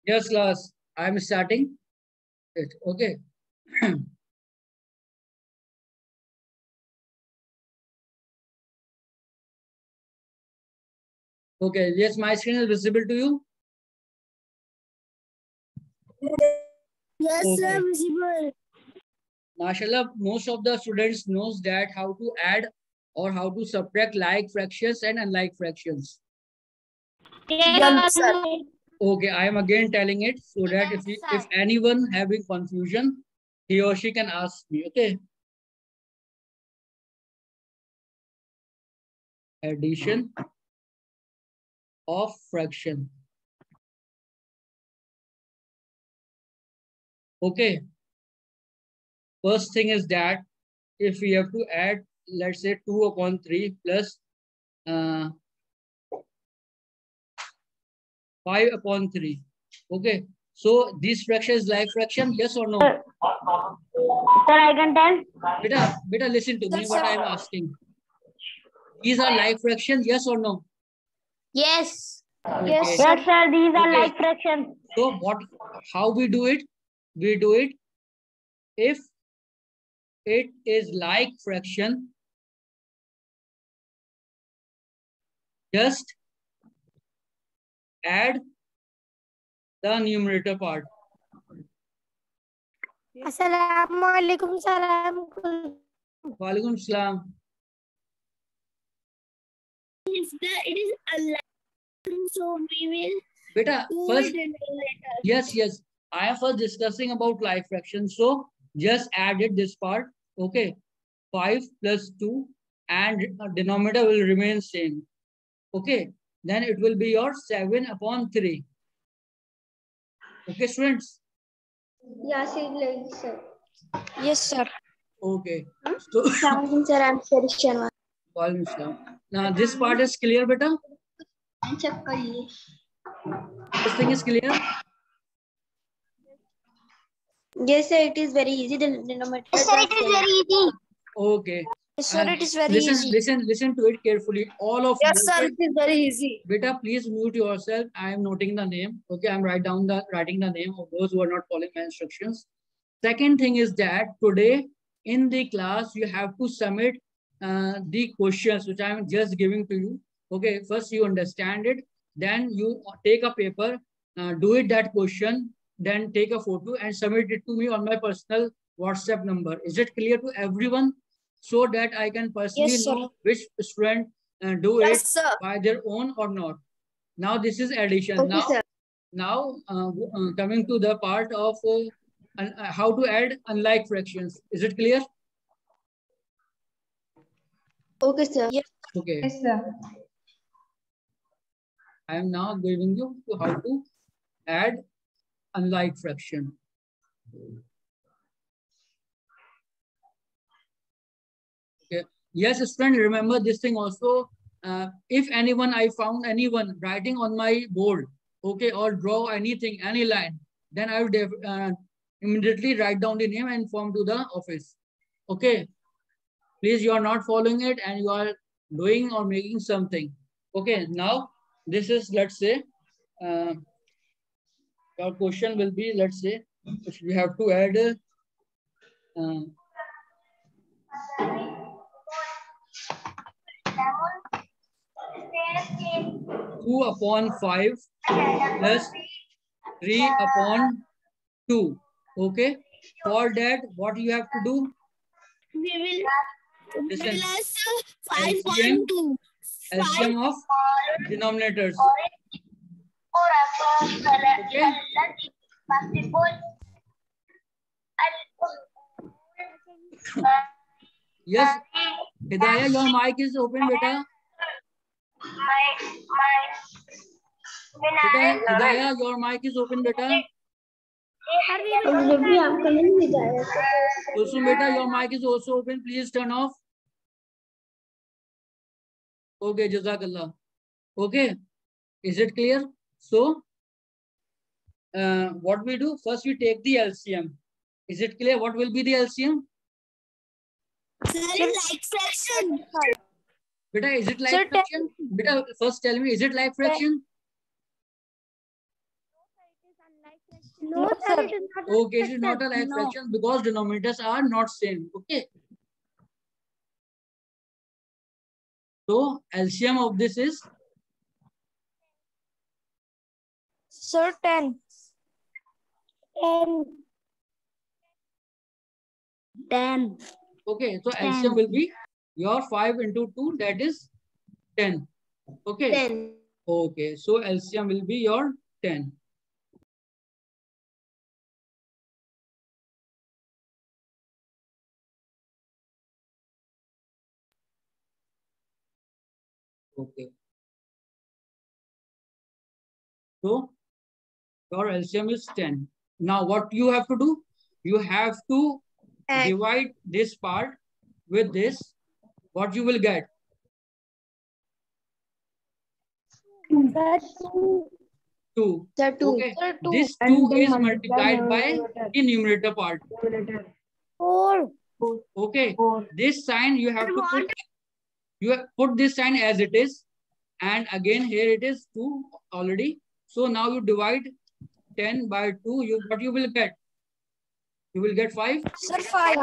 Yes, class. I am starting it. Okay. Okay. Yes, my screen is visible to you. Yes, Okay. sir, visible. Mashallah, most of the students knows that how to add or how to subtract like fractions and unlike fractions. Yes, sir. Okay, I am again telling it so that if anyone having confusion, he or she can ask me. Okay. Addition of fraction. Okay. First thing is that if we have to add, let's say 2 upon 3 plus 5 upon 3. Okay. So this fraction is like fraction, yes or no? Sir, I can tell. Beta, listen to me what I am asking. These are like fractions, yes or no? Yes. Okay. Yes, sir. These are Okay. like fractions. So how we do it? We do it if it is like fraction, just add the numerator part. Assalamualaikum salam. Walaikum salam. It is aligned, so we will. Beta, first, yes. I am first discussing about like fraction. So just added this part. Okay. 5 plus 2 and denominator will remain same. Okay. Then it will be your 7 upon 3. Okay, students? Yes, sir. Yes, sir. Okay. So, Sir, I'm Sharif Sharma. Walaikum salam. Now this part is clear, beta? This thing is clear? Yes, sir, it is very easy. The denominator. Yes, sir, it is very easy. Okay. Yes, sir, it is very easy. Listen to it carefully. All of Yes, you. sir, it is very easy. Beta, please mute yourself. I am noting the name. Okay, I'm writing the name of those who are not following my instructions. Second thing is that today in the class you have to submit the questions which I am just giving to you. Okay, first you understand it, then you take a paper, do it that question, then take a photo and submit it to me on my personal WhatsApp number. Is it clear to everyone? So that I can personally know which student do it by their own or not. Now this is addition. Okay, Now coming to the part of how to add unlike fractions. Is it clear? Okay, sir. Yes. Okay. Yes, sir. I am now giving you how to add unlike fraction. Okay. Yes, student, remember this thing also. If I found anyone writing on my board, okay, or draw anything, any line, then I would immediately write down the name and inform to the office. Okay. Please, you are not following it and you are doing or making something. Okay. Now, this is, let's say, your question will be, let's say, if we have to add 2 upon 5 plus 3 upon 2. Okay. For that, what you have to do? We will listen. Plus 5.2. LCM of denominators. Okay. Yes. Hidayah, your mic is open, beta. Hidayah, your mic is open, beta. Kulsum, beta, your mic is also open. Please turn off. Okay, Jazakallah. Okay. Is it clear? So, what we do? First, we take the LCM. Is it clear? What will be the LCM? Like fraction. Beta, is it like fraction? Beta, first tell me, is it like fraction? No, sir. It is not a Okay, it is not a like fraction because denominators are not same. Okay. So LCM of this is? Sir, 10. 10. Okay, so LCM will be your 5 into 2, that is 10. Okay. 10. Okay, so LCM will be your 10. Okay. So your LCM is 10. Now what you have to do? You have to divide this part with this. What you will get? That's 2. 2. Sir, 2. Okay. Sir, 2. This 2 is multiplied by the numerator part. 4. Okay. 4. This sign you have to put. You have put this sign as it is, and again here it is 2 already. So now you divide 10 by 2. What you will get? You will get 5. Sir, 5.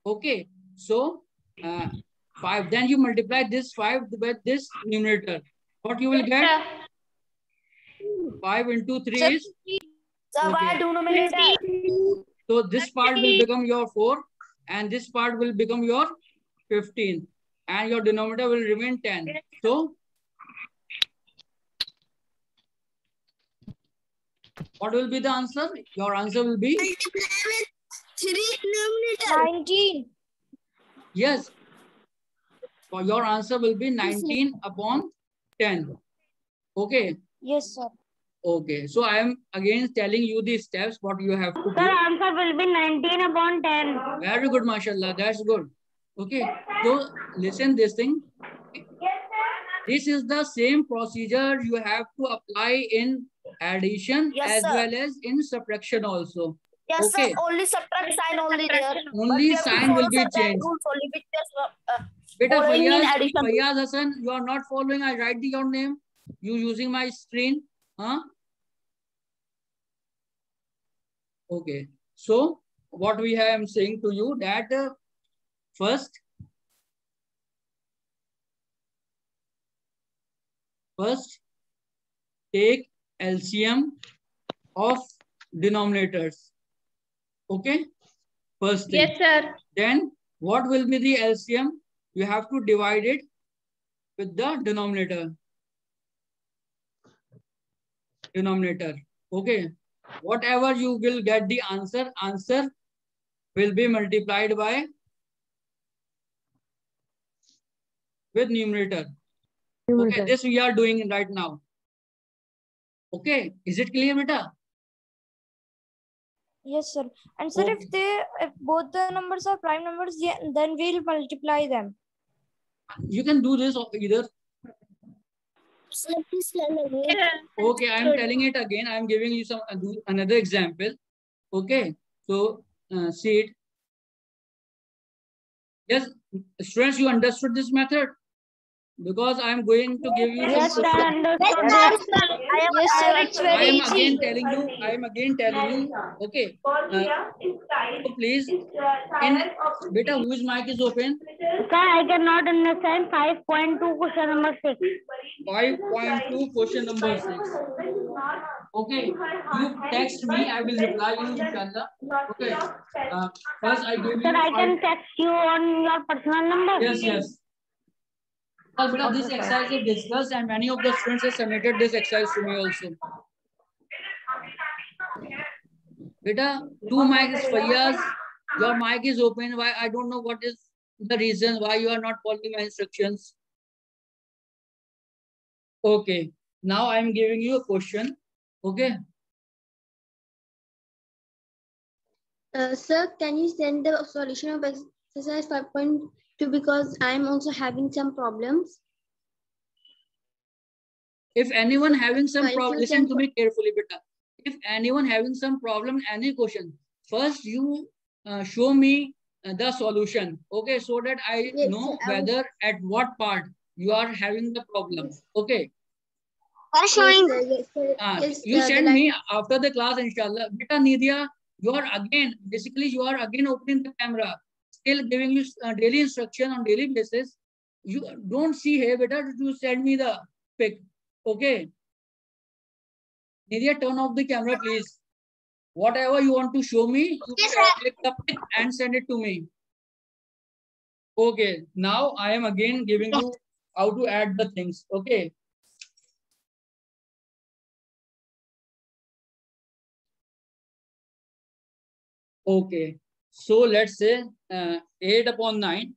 Okay. So 5. Then you multiply this 5 with this numerator. What you will get? 5 into 3 is? Okay. So this part will become your 4 and this part will become your 15 and your denominator will remain 10. So what will be the answer? Your answer will be 19. Yes. So your answer will be 19 upon 10. Okay. Yes, sir. Okay. So I am again telling you the steps what you have to do. Sir, answer will be 19 upon 10. Very good, mashallah. That's good. Okay. So listen this thing. This is the same procedure you have to apply in addition as well as in subtraction also. Yes, okay. Sir. Only subtract sign only there. Only sign will be changed. Beta Fayaz Hassan, you are not following. I write your name. You using my screen. Huh? Okay. So what we have saying to you that first take LCM of denominators. Okay. First thing. Yes, sir. Then what will be the LCM? You have to divide it with the denominator. Okay. Whatever you will get the answer will be multiplied by with numerator. Okay, this we are doing right now. Okay, is it clear, beta? Yes, sir. And sir, okay. if both the numbers are prime numbers, yeah, then we'll multiply them. You can do this either. Okay, I am telling it again. I am giving you some another example. Okay, so see it. Yes, students, you understood this method? Because I am going to give you yes, some questions. Yes, sir, it's very I am easy. again telling you. Okay. So please, beta, whose mic is open? Sir, I cannot understand 5.2 question number 6. 5.2 question number 6. Okay. You text me, I will reply you inshallah. Okay. First I give you. Sir, I can text you on your personal number. Yes. Because this exercise is discussed and many of the students have submitted this exercise to me also. Beta, 2 mics for years. Your mic is open. Why? I don't know what is the reason why you are not following my instructions. Okay. Now I am giving you a question. Okay. Sir, can you send the solution of exercise 5.2 because I am also having some problems. If anyone having some problem, listen to me carefully, beta. If anyone having some problem, any question, first you show me the solution. Okay, so that I know whether at what part you are having the problem. Okay. showing. Yes, sir. Yes, You send me after the class, inshallah. Beta Nidya, you are again opening the camera, still giving you daily instruction on daily basis. You don't see here, beta, you send me the pic. Okay. Nidya, turn off the camera, please. Whatever you want to show me, you click the pic and send it to me. Okay. Now I am again giving you how to add the things. Okay. Okay. So let's say 8 upon 9.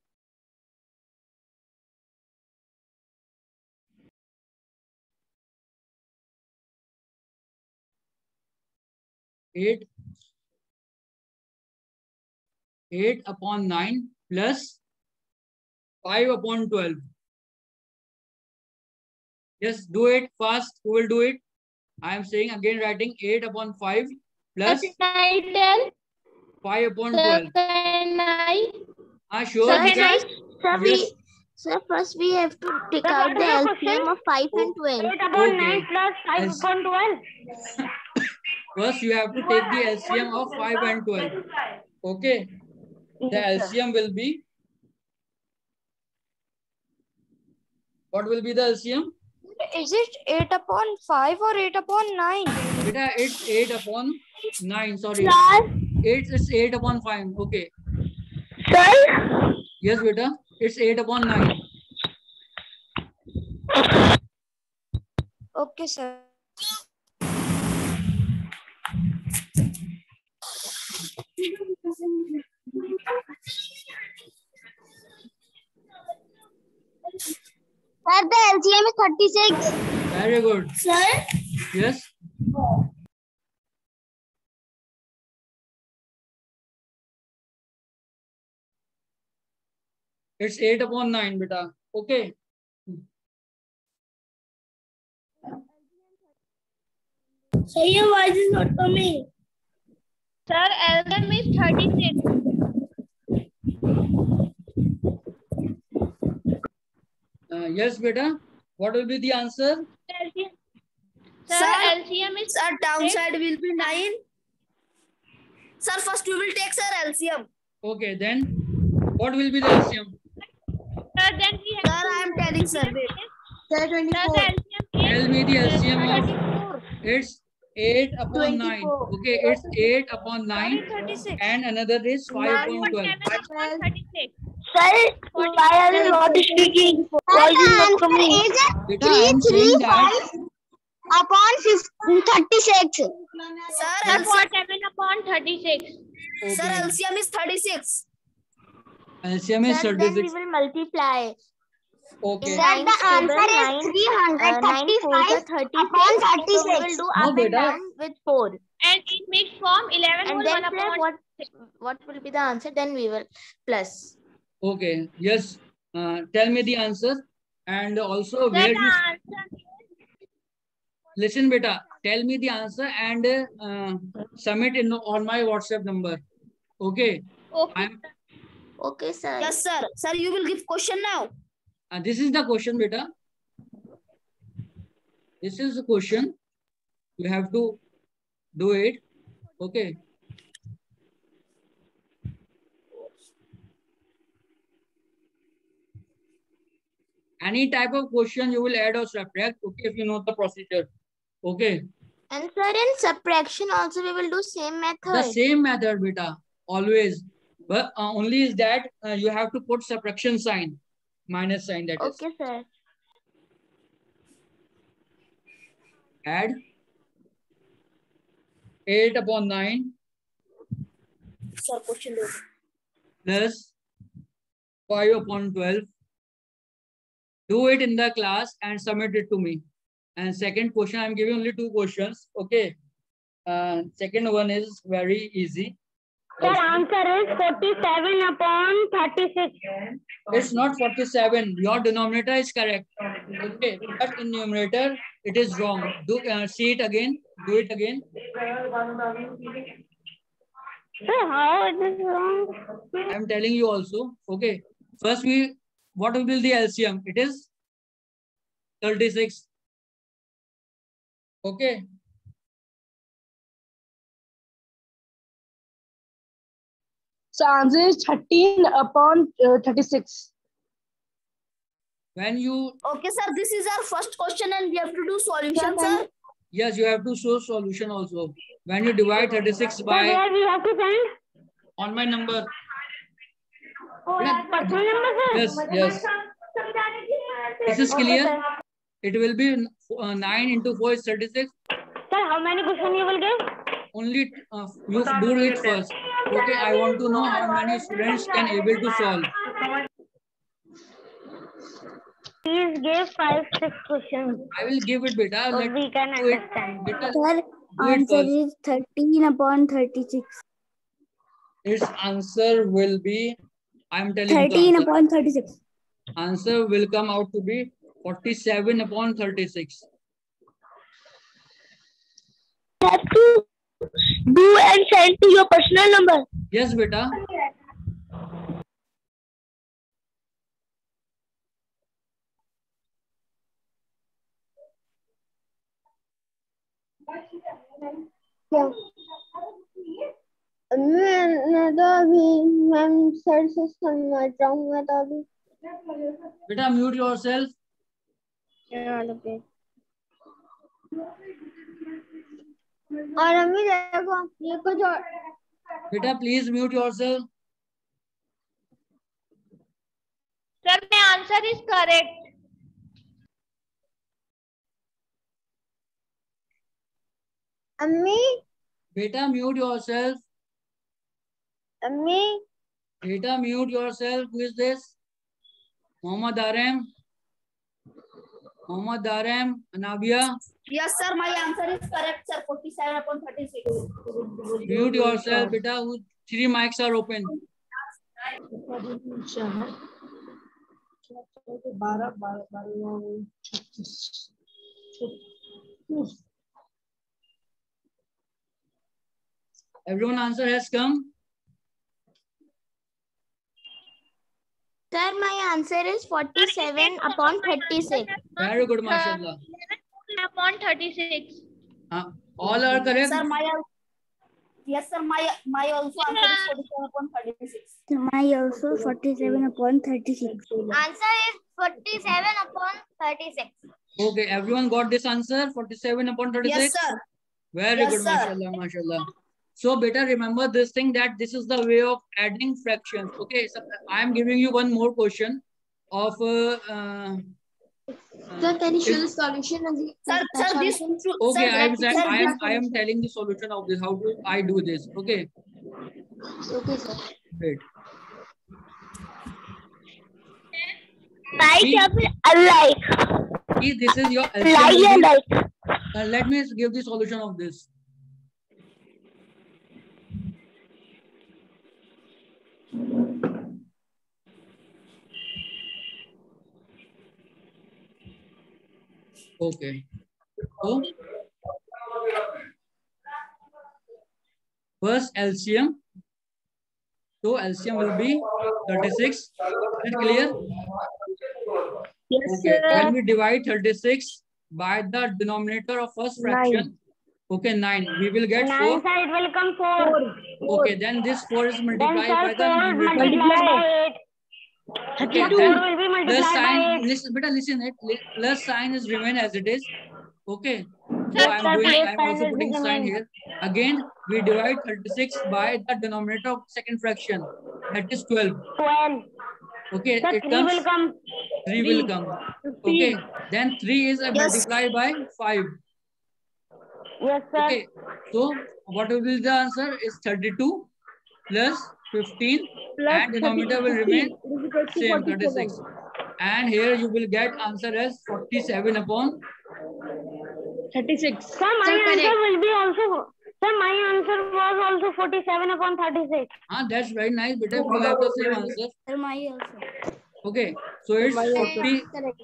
8 upon 9 plus 5 upon 12. Just do it fast. Who will do it? I am saying again, writing 8 upon 5 plus 5 upon 12. Sure. Sir, first we have to take out the LCM of 5 and 12. 8 upon 9 plus 5 upon 12. First, you have to take the LCM of 5 and 12. Okay. The LCM will be. What will be the LCM? Is it 8 upon 5 or 8 upon 9? Beta, it's 8 upon 9. Sorry. Sir? 8 is 8 upon 5. Okay. Sir? Yes, beta. It's 8 upon 9. Okay, sir. Sir, the LCM is 36. Very good. Sir? Yes. It's 8 upon 9, beta. Okay. Sir, your voice is not coming. Sir, LCM is 36. Yes, beta. What will be the answer? Sir, LCM is... Sir, downside will be 9. Sir, first we will take, sir, LCM. Okay, then what will be the LCM? Sir, then we have... Sir, I am telling, sir. Sir, 24. Sir, the LCM is... Tell me the LCM of... 34. It's 8 upon 9. 24. Okay, it's 8 upon 9. 36. And another is 5 upon 12. 36. Sir, why are you not speaking? Why is not coming? Beta, I am saying that... upon 36. Sir, Sir, 47 upon 36. Okay. Sir, LCM is 36. LCM is Sir, then we 36. will multiply. Okay. Sir, the answer is 335 upon 36. So we will do No, up and beta. down with 4. And in mixed form, 11 And whole then 1 upon... what will be the answer? Then we will plus. Okay. Yes. Tell me the answer. And also Sir, where the you... answer... Listen, beta. Tell me the answer and submit on my WhatsApp number. Okay. Okay. Okay, sir. Yes, sir. Sir, you will give question now. This is the question, beta. This is the question. You have to do it. Okay. Any type of question you will add or subtract. Okay, if you know the procedure. Okay. And sir, in subtraction also we will do same method. The same method, beta. Always. But only is that you have to put subtraction sign. Minus sign, that is. Okay, sir. Add 8 upon 9 Sir, question plus 5 upon 12. Do it in the class and submit it to me. And second question, I'm giving only 2 questions. Okay. Second one is very easy. Sir, answer is 47 upon 36. It's not 47. Your denominator is correct. Okay. But in numerator, it is wrong. Do see it again. Do it again. Sir, how it is wrong? I'm telling you also. Okay. First, what will be the LCM? It is 36. Okay. So answer is 13 upon 36. When you Okay, sir. This is our first question, and we have to do solution, sir. yes, you have to show solution also. When you divide 36 So by where we have to send? on my number. Personal number, sir? Yes, yes. This is Okay, clear. sir. It will be 9 into 4 is 36. Sir, how many questions you will give? Only you do it first. Okay, I want to know how many students can able to solve. Please give 5-6 questions. I will give it, beta. So Let we can do it. understand. Beta, Sir, do it answer first. is 13 upon 36. Its answer will be, I am telling you the 13 answer. upon 36. Answer will come out to be 47 upon 36. Have to do and send to your personal number. Yes, beta. मैं तो अभी ma'am sir से समझ रहा हूँ मैं तो अभी Beta, mute yourself. और अम्मी देखो ये कुछ और Beta, please mute yourself. Sir, my answer is correct. अम्मी Beta, mute yourself. अम्मी Beta, mute yourself. Who is this? Mohammad Arem. Mohammad Arem. Anabia. Yes, sir. My answer is correct, sir. 47 upon 36. Mute yourself, beta. 3 mics are open. Everyone answer has come. Sir, my answer is 47 upon 36. Very good, mashallah. Upon 36. All are correct. Sir, yes, sir. My also answer is 47 upon 36. My also 47 upon 36. Answer is 47 upon 36. Okay, everyone got this answer. 47 upon 36. Yes, sir. Very Yes, good, sir. mashallah, mashallah. So better remember this thing, that this is the way of adding fractions. Okay, so I am giving you one more question of Sir, can you show the solution? Sir, this. okay, Sir, I am telling the solution of this. How do I do this? Okay. Okay, sir. Wait. Like See? Unlike. See, this is your Like and LCM. like. Let me give the solution of this. Okay. So first LCM. So LCM will be 36. Is it clear? Yes, Okay. When we divide 36 by the denominator of first fraction, okay, 9, we will get 4. 9 side will come 4. Okay, then this 4 is Then multiplied sir, by the 4 numerator. multiplied by 8. Okay, 4 then will be plus multiplied by sign, 8. listen, beta, listen it. Plus sign is remain as it is. Okay. So Yes, sir, plus I'm sign also will putting sign remain. here. Again, we divide 36 by the denominator of second fraction. That is 12. 12. Okay, Sir, it 3 comes. will come. 3 will come. Okay, then 3 is multiplied by 5. Yes, sir. Okay, so what will be the answer is 32 plus 15 and denominator will remain same 36. And here you will get answer as 47 upon 36. Sir, my answer will be also. Sir, my answer was also 47 upon 36. That's very nice, but if you have the same answer. Sir, my also. Okay, so it's 40. Correct.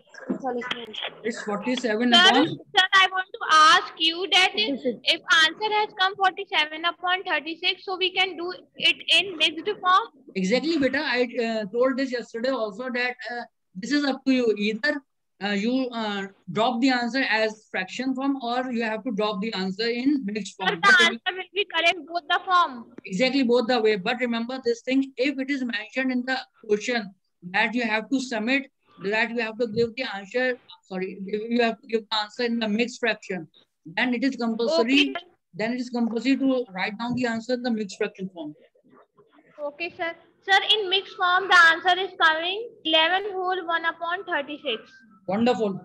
It's 47 upon. Sir, I want to ask you that if answer has come 47 upon 36, so we can do it in mixed form. Exactly, beta. I told this yesterday also that this is up to you. Either you drop the answer as fraction form, or you have to drop the answer in mixed Sir, form. the answer will be correct both the form. Exactly, both the way. But remember this thing, if it is mentioned in the question that you have to submit, that you have to give the answer, sorry, you have to give the answer in the mixed fraction, then it is compulsory. Okay. Then it is compulsory to write down the answer in the mixed fraction form. Okay, sir. Sir, in mixed form, the answer is coming 11 whole 1 upon 36. Wonderful.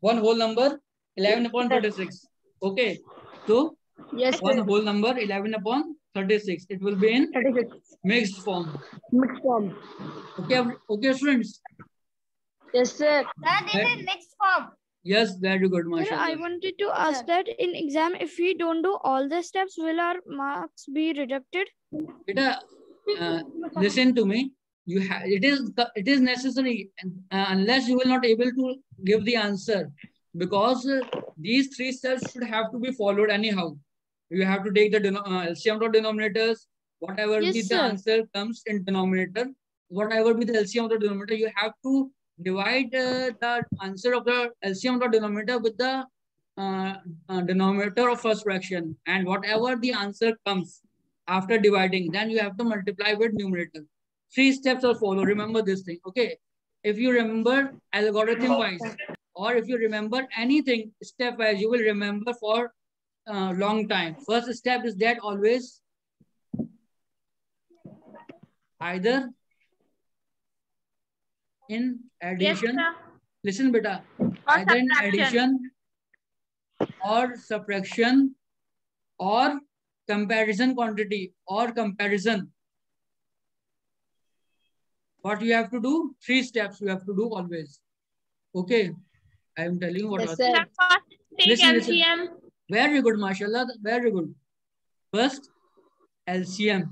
One whole number 11 upon 36. Okay. So Yes, one sir. whole number 11 upon 36. It will be in 36. mixed form. Mixed form. Okay, okay, students. Yes, sir. Sir, this is mixed form. Yes, very good, Sir, I mashallah. wanted to ask that in exam, if we don't do all the steps, will our marks be rejected? Beta, listen to me. It is necessary unless you will not able to give the answer, because these three steps should have to be followed anyhow. You have to take the LCM of denominators. Whatever Yes, be the sir. answer comes in denominator. Whatever be the LCM of the denominator, you have to divide the answer of the LCM of the denominator with the denominator of first fraction, and whatever the answer comes after dividing, then you have to multiply with numerator. Three steps are followed. Remember this thing, okay? If you remember algorithm wise, or if you remember anything step wise, you will remember for a long time. First step is that always either in addition, Yes, listen beta, or either in subtraction. addition or subtraction or comparison quantity or comparison. What you have to do? Three steps you have to do always. Okay, I am telling you what. Yes, sir. Sir, first take Listen, LCM. listen. Very good, mashallah. Very good. First, LCM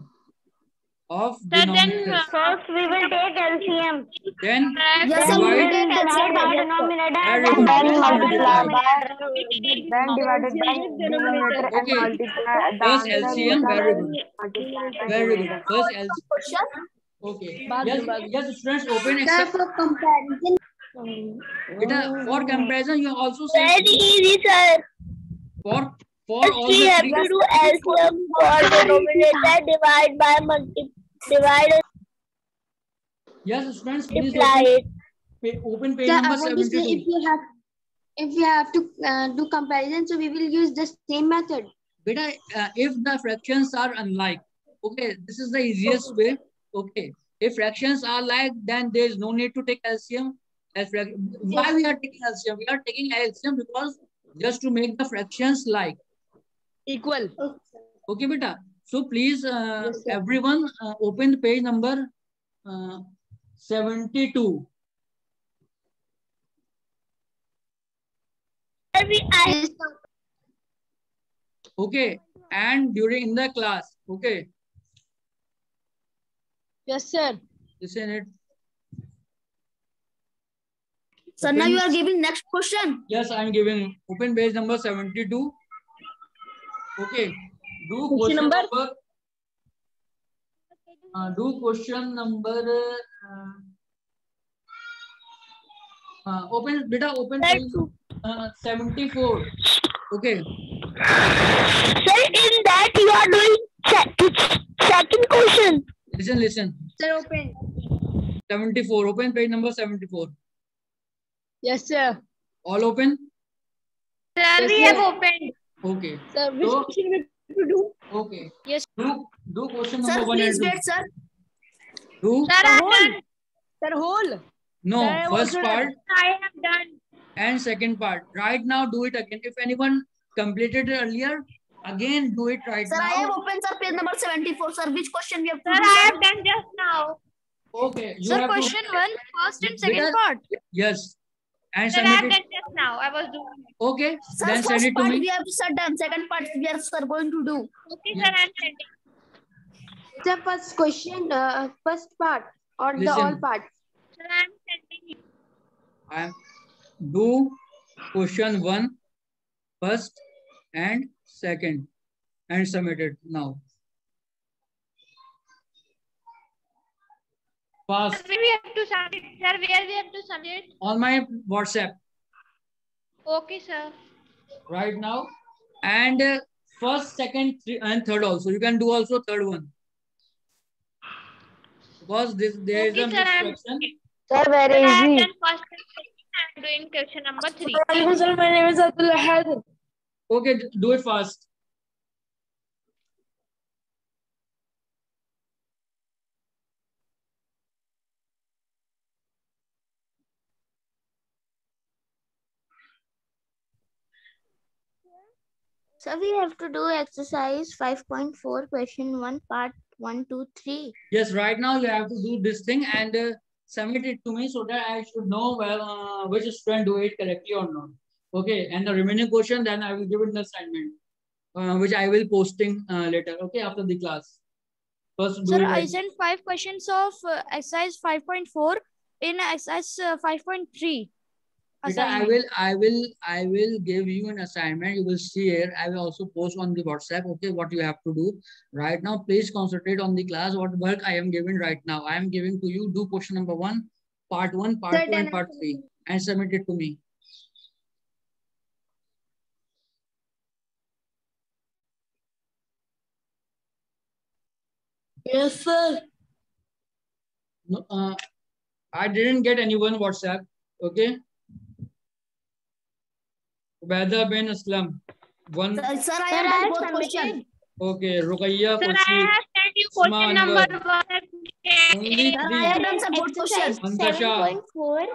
of Sir, then denominators. First, we will take LCM. Then Yes, sir, we will divide. take Divide by LCM. denominator Very and good. then Then multiply multiply. by Then divided by denominator and Okay. multiply the First answer LCM. with Very the good. multiply by Very good. denominator. First LCM. Question. Okay. Bad, Yes, bad. yes, students, open Sir, except for comparison, for comparison. You also say very easy, sir. for all the three. to do LCM for denominator divide by divide and Yes, students, please multiply it. open page sir, number I want to say 72. if you have to do comparison, so we will use the same method. Beta, if the fractions are unlike, okay, this is the easiest way. Okay, if fractions are like, then there is no need to take LCM. Why we are taking LCM? We are taking LCM because just to make the fractions like. Equal. Okay, beta. So please, Yes, sir. everyone, open the page number 72. Yes, sir. Okay, and during in the class, okay, Yes, sir. listen it. So now you are giving next question. Yes, I am giving open page number 72. Okay, do question number. Do question number. Open beta. Open page 74. Okay. Sir, in that you are doing second question. Listen. Sir, open. 74. Open page number 74. Yes, sir. All open. Sir, Yes, we sir. have opened. Okay. Sir, which So- question we have to do? Okay. Yes. Do question Sir, number 1 please and 2. wait, sir. Do Sir, I have whole. done. Sir, whole. no Sir, I first also part I have done. and second part. Right now, do it again. If anyone completed it earlier, again do it right Sir, I have now. opened, sir, page number 74. Sir, which question we have to Sir, do, I sir? have done just now. Okay. You Sir, have question to, 1, first and second Beta- part. yes. And Sir, I have submit it. done just now. I was doing it. Okay. Sir, Then send first it to part me. we have done. Second part we are, sir, going to do. Okay, sir, I am sending. The first question, first part or the Listen. all part. Sir, I am sending you. I do question 1 first and second and submit it now. Fast. Where we have to submit? Sir, where we have to submit? On my WhatsApp Okay, sir. right now. And first, second, and third also. You can do also third one. Because there is a Okay, sir, I'm misconception. Sir, very I have easy. done first and I'm doing question number 3. Sir, my name is Abdul Ahad. Okay, do it fast. So we have to do exercise 5.4 question 1 part 1, 2, 3. Yes, right now you have to do this thing and submit it to me so that I should know well which student do it correctly or not. Okay, and the remaining question then I will give it the assignment, which I will posting later. Okay, after the class. First, do Sir, it. I sent 5 questions of exercise 5.4 in exercise 5.3. Beta, I will give you an assignment. You will see here. I will also post on the WhatsApp. Okay, what you have to do right now. Please concentrate on the class. What work I am giving right now. I am giving to you. Do question number 1, part 1, part 2, and part 3, and submit it to me. Yes, sir. No, I didn't get anyone WhatsApp. Okay. Ubaidah bin Aslam. One. Sir, I have both questions. Okay. Ruqayya Sir, I Khurshid. have sent you Usman question number Anwar. 1. Only Sir, I 3. have done some both questions. Muntasha. 7.4.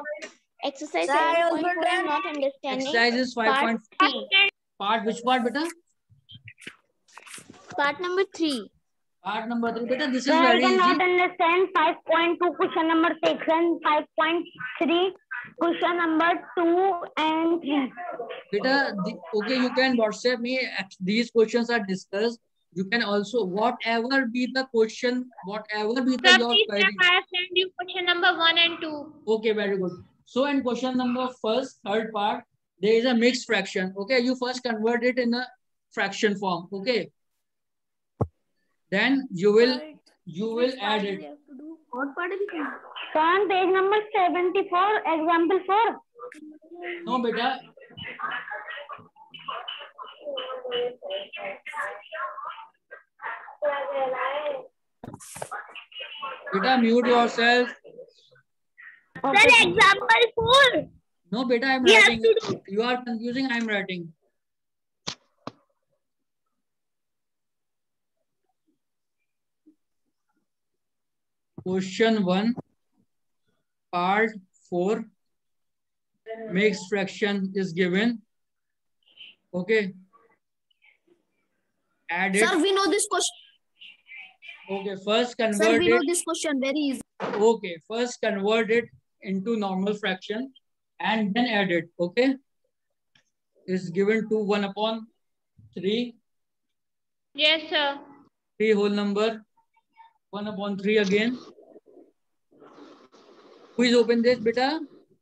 Exercise Sir, I also 7.4 done. not understanding. Exercise is 5. Part which part, beta? Part number 3. Part number 3, beta. This is Sir, I very easy. cannot understand 5.2 question number 6 and 5.3 question number 2 and 3. Beta, okay, you can WhatsApp me. These questions are discussed. You can also, whatever be the question, whatever be the Sir, your please, query. I have sent you question number 1 and 2. Okay, very good. So in question number third part, there is a mixed fraction. Okay, you first convert it in a fraction form. Okay. Then you will add it. What part is it? Sir, on page number 74, example 4. No, beta. Beta, mute yourself. Sir, example 4. No, beta, I'm writing. You are confusing. I'm writing. Question 1, part 4, mixed fraction is given. Okay. Add it. Sir, we know this question. Okay, first Sir, convert we know it. this question very easy. Okay, first convert it into normal fraction and then add it. Okay. Is given to 1/3. Yes, sir. 3 whole number. 1/3 again. Who is open this, beta?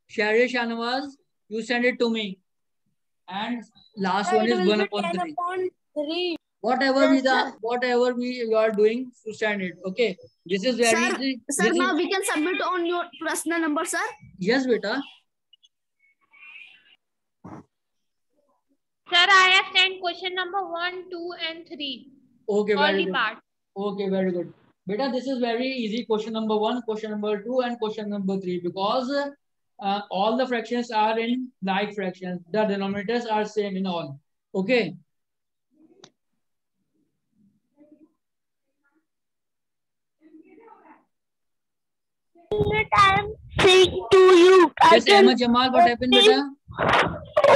Shahriz Shanawaz, you send it to me. And last one is 1/3. Whatever you are doing, to send it. Okay. This is very easy. Sir, now we can submit on your personal number, sir. Yes, beta. Sir, I have sent question number 1, 2, and 3. Okay, All very the good. parts. Okay, very good. Beta, this is very easy. Question number 1, question number 2, and question number 3, because all the fractions are in like fractions. The denominators are same in all. Okay. I am saying to you, Yes, Ahmed Jamal, what happened, beta?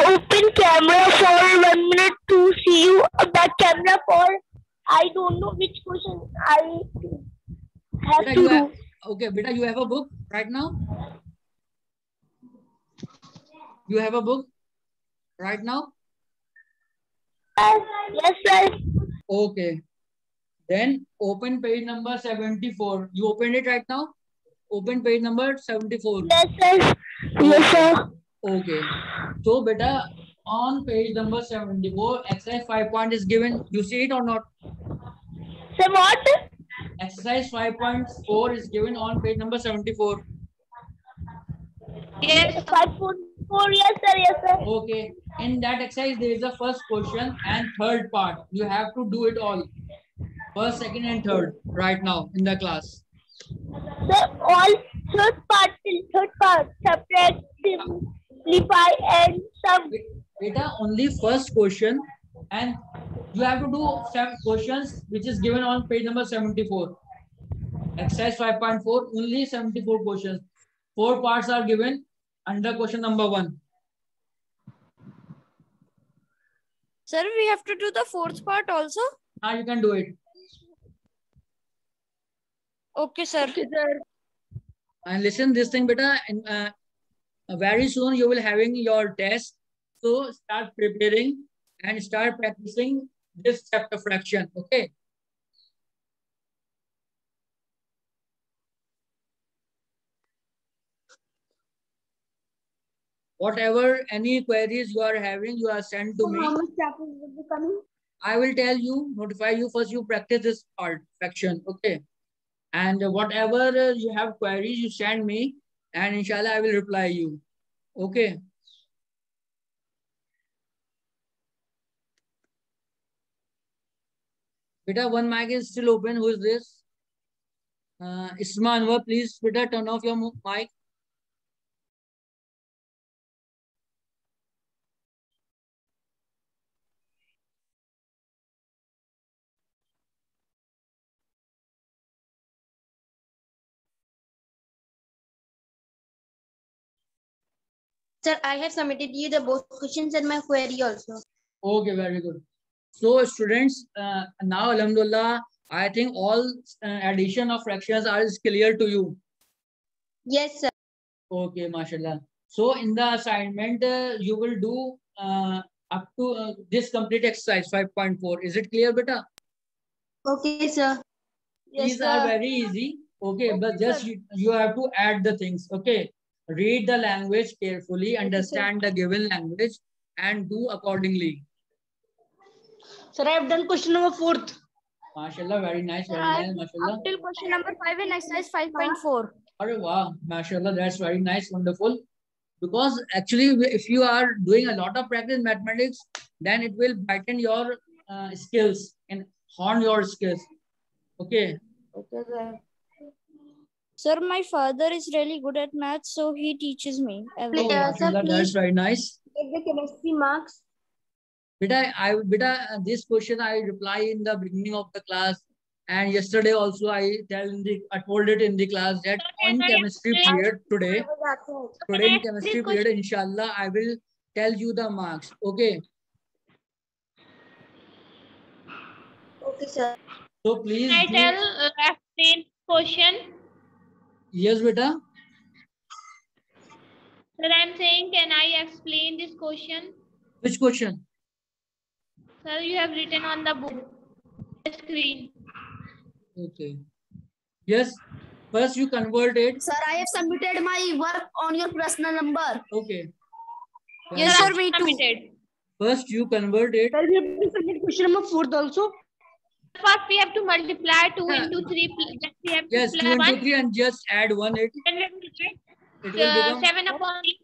open camera for 1 minute to see you. That camera for, I don't know which question I have Beta, to you do. have, okay, beta, you have a book right now? You have a book right now? Yes, sir. Okay. Then open page number 74. You opened it right now? Open page number 74. Yes, sir. Yes, sir. Okay. So, beta, on page number 74, exercise 5 point is given. You see it or not? Sir, what? exercise 5.4 is given on page number 74. Yes. 5.4. Yes, sir. Yes, sir. Okay. In that exercise, there is a first question and third part. You have to do it all. First, second, and third right now in the class. Sir, all third part, subtract, simplify, and sum. Beta, only first question, and you have to do 7 questions which is given on page number 74. Exercise 5.4, only 74 questions. 4 parts are given under question number 1. Sir, we have to do the fourth part also? Now you can do it. Okay, sir. And listen this thing, beta. Very soon you will having your test. So start preparing and start practicing this chapter fraction. Okay. Whatever any queries you are having, you are sent to me. How much chapters will be coming? I will tell you, notify you first. You practice this part fraction. Okay. And whatever you have queries, you send me, and inshallah I will reply you. Okay. Beta, one mic is still open. Who is this? Isma Anwar, please, beta, turn off your mic. Sir, I have submitted you the both questions and my query also. Okay, very good. So students, now alhamdulillah, I think all addition of fractions are clear to you. Yes, sir. Okay, mashallah. So in the assignment, you will do up to this complete exercise 5.4. Is it clear, beta? Okay, sir. These are very easy. Okay, but just you have to add the things. Okay. Read the language carefully, understand the given language, and do accordingly. Sir, I have done question number 4th. MashaAllah, very nice, very nice, MashaAllah. Up till question number 5 in exercise 5.4. Arre, wow, MashaAllah, that's very nice, wonderful. Because actually, if you are doing a lot of practice in mathematics, then it will brighten your skills and hone your skills. Okay. Okay, sir. Sir, my father is really good at maths, so he teaches me Oh, everything. Sir, MashaAllah, that's please very nice. get the chemistry marks. Beta, this question I reply in the beginning of the class, and yesterday also I told it in the class that on chemistry period today in chemistry period, inshallah, I will tell you the marks. Okay. Okay, sir. So please. Can I explain question? Yes, beta. Sir, I'm saying, can I explain this question? Which question? Sir, you have written on the board screen. Okay. Yes. First you convert it. Sir, I have submitted my work on your personal number. Okay. Yes, sir, me too. Submitted. First you convert it. Sir, we have to submit question number 4th also. First, we have to multiply 2 Yeah. into 3. Then we have Yes, to 2 plus into 1. 3 and just add 1 it. Then we have to It will get become 7 upon 3.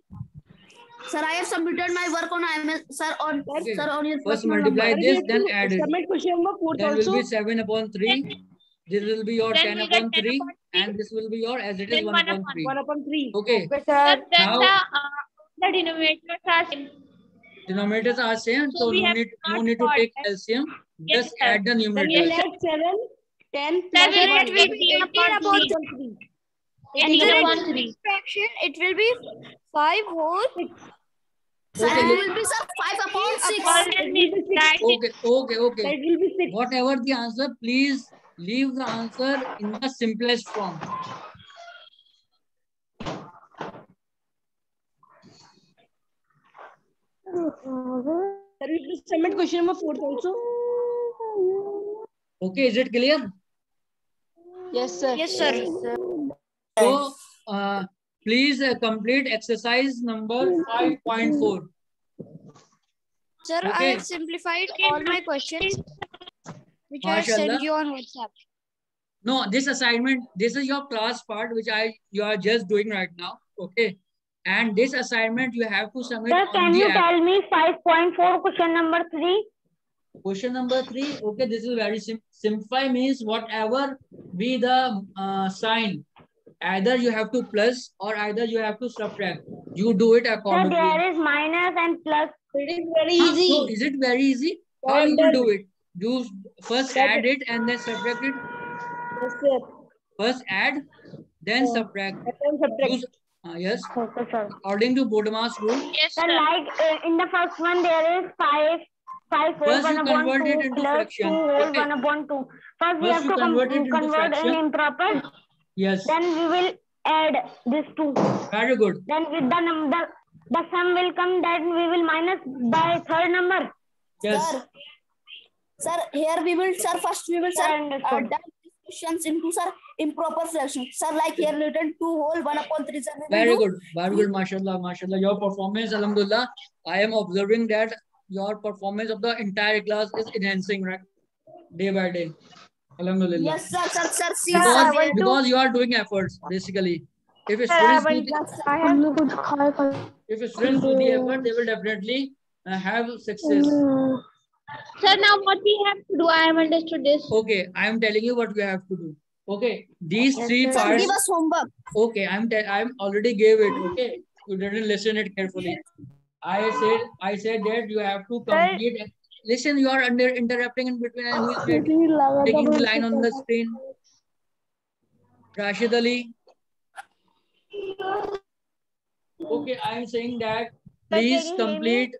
Sir, I have submitted my work on sir on Okay. sir on your First personal multiply number. this, then add it. Submit question number 4th Then also. will be 7 upon 3. This will be your Then 10 we get upon 10 3. upon 3. And this will be your as it is Then 1 1 upon upon 3. 1 upon 3. Okay. Sir, then Now- the denominators are same. Denominators are same, So so we no have need not to got take that. LCM. Yes, Just sir. add the Then you numerators. will have 7, 10 Sir, plus we 1. will get 18 18 upon upon 3. 18 Sir, upon in 3. this fraction, it will be 5 whole. Sir, Okay, it look. will be sir 5 upon 6. Then we write it. Okay. That will be 6. Whatever the answer, please leave the answer in the simplest form. Sir, we will submit question number 4th also. Okay, is it clear? Yes, sir. Yes, sir. So, please complete exercise number 5.4. Sir, I Okay. have simplified all my questions, which I have MashaAllah. sent you on WhatsApp. No, this assignment, this is your class part, which you are just doing right now. Okay. And this assignment you have to submit Sir, on can the you app. tell me 5.4 question number 3? Question number 3. Okay, this is very simplify means whatever be the sign, either you have to plus or either you have to subtract. You do it Sir, accordingly. there is minus and plus. It is very easy. So is it very easy? How you will do it? You first add it and then subtract it. Yes, sir. First add, then subtract. Then subtract. Use, yes, Okay, sir. according to Bodmer's rule. Yes, Sir, sir. like in the first one, there is 5 whole First you 1 upon convert it 2 into plus fraction. 2 whole Okay. 1 upon 2. First, we First have you to convert it into convert in fraction. improper. Yes, Then we will add this 2. very good. Then with the number, the sum will come, that we will minus by third number. Yes, Sir, here we will, sir, first we will, I sir, understood. divide these questions into, sir, improper fraction. Sir, like here written 2 whole 1 upon 3, sir. We very will do. good. Very good. Mashallah, mashallah. Your performance, alhamdulillah. I am observing that your performance of the entire class is enhancing, right? Day by day. Alhamdulillah. Yes, sir, sir, see, Because, sir. because you are doing efforts, basically. If Sir, I students do the effort, they will definitely have success. Sir, now what we have to do? I have understood this. Okay, I am telling you what we have to do. Okay, these three Sir, parts. give us homework. Okay, I'm already gave it. Okay, you didn't listen it carefully. I said that you have to complete. Listen, you are interrupting in between. And who is taking the line on the screen? Rashid Ali. Okay, I am saying that please can you hear me? complete.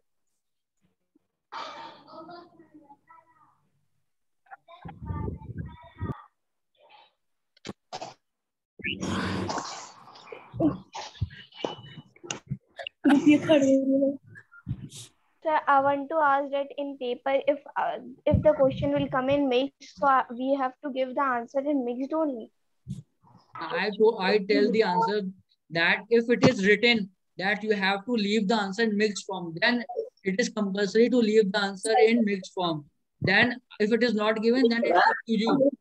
Sir, I want to ask that in paper, if the question will come in mixed, so we have to give the answer in mixed only. I tell the answer that if it is written that you have to leave the answer in mixed form, then it is compulsory to leave the answer in mixed form. Then if it is not given, then it's up to you.